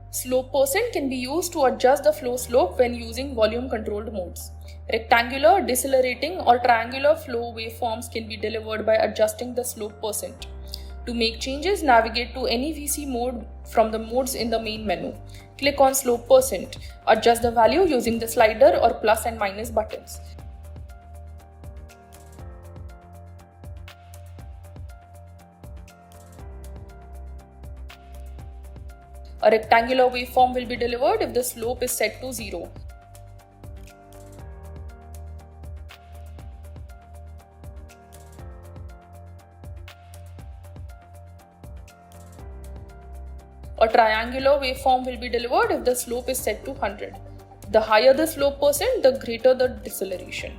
Slope percent can be used to adjust the flow slope when using volume controlled modes. Rectangular, decelerating, or triangular flow waveforms can be delivered by adjusting the slope percent. To make changes, navigate to any VC mode from the modes in the main menu. Click on slope percent. Adjust the value using the slider or plus and minus buttons. A rectangular waveform will be delivered if the slope is set to 0. A triangular waveform will be delivered if the slope is set to 100. The higher the slope percent, the greater the deceleration.